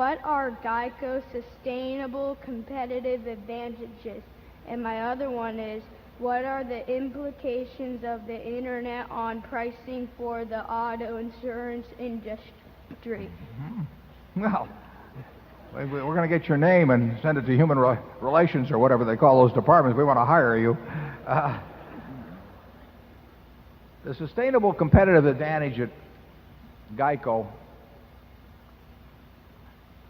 what are GEICO's sustainable competitive advantages? And my other one is, what are the implications of the internet on pricing for the auto insurance industry? Well, we're going to get your name and send it to Human Relations or whatever they call those departments. We want to hire you. The sustainable competitive advantage at GEICO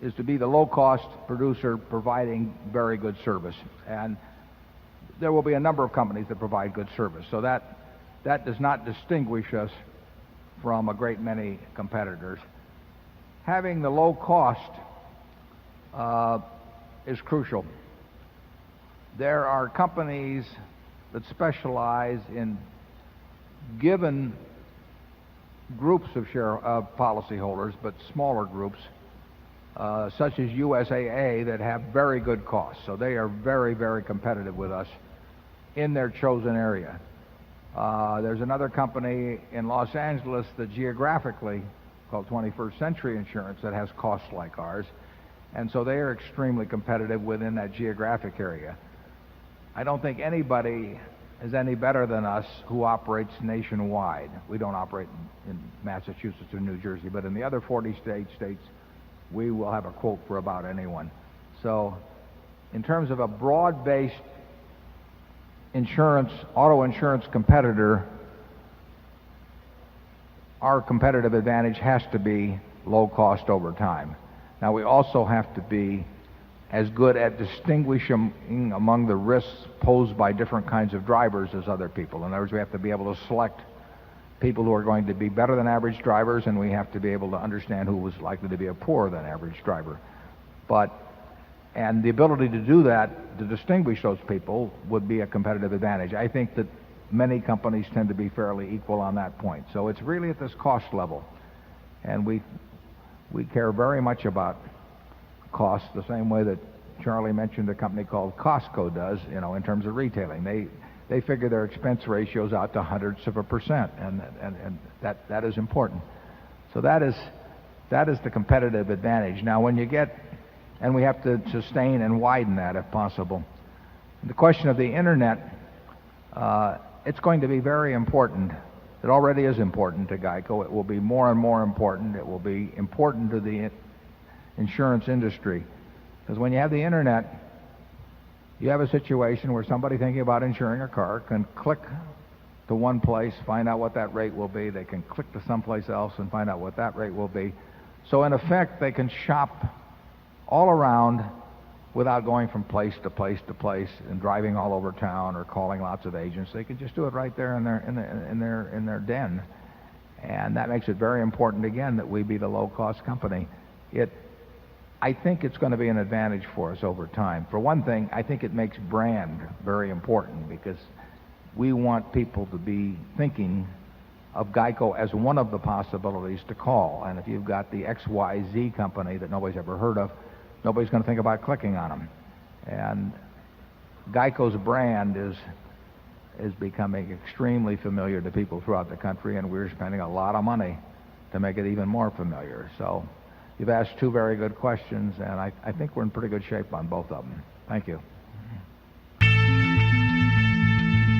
is to be the low-cost producer providing very good service. And there will be a number of companies that provide good service. So that does not distinguish us from a great many competitors. Having the low cost is crucial. There are companies that specialize in given groups of policyholders, but smaller groups, such as USAA, that have very good costs. So they are very, very competitive with us in their chosen area. There's another company in Los Angeles that geographically, called 21st Century Insurance, that has costs like ours. And so they are extremely competitive within that geographic area. I don't think anybody is any better than us who operates nationwide. We don't operate in Massachusetts or New Jersey, but in the other 40 states, we will have a quote for about anyone. So in terms of a broad-based auto insurance competitor, our competitive advantage has to be low cost over time. Now, we also have to be as good at distinguishing among the risks posed by different kinds of drivers as other people. In other words, we have to be able to select people who are going to be better than average drivers, and we have to be able to understand who was likely to be a poorer than average driver. And the ability to do that, to distinguish those people, would be a competitive advantage. I think that many companies tend to be fairly equal on that point. So it's really at this cost level. And we care very much about cost, the same way that Charlie mentioned a company called Costco does, in terms of retailing. They figure their expense ratios out to hundredths of a percent, and that is important. So that is the competitive advantage. Now, when you get, and we have to sustain and widen that if possible. The question of the internet, it's going to be very important. It already is important to GEICO. It will be more and more important. It will be important to the insurance industry. Because when you have the internet, you have a situation where somebody thinking about insuring a car can click to one place, find out what that rate will be. They can click to someplace else and find out what that rate will be. So in effect, they can shop all around without going from place to place to place and driving all over town or calling lots of agents. They can just do it right there in their den. And that makes it very important, again, that we be the low-cost company. I think it's going to be an advantage for us over time. For one thing, I think it makes brand very important, because we want people to be thinking of GEICO as one of the possibilities to call. And if you've got the XYZ company that nobody's ever heard of, nobody's going to think about clicking on them. And GEICO's brand is becoming extremely familiar to people throughout the country, and we're spending a lot of money to make it even more familiar. So you've asked two very good questions, and I think we're in pretty good shape on both of them. Thank you.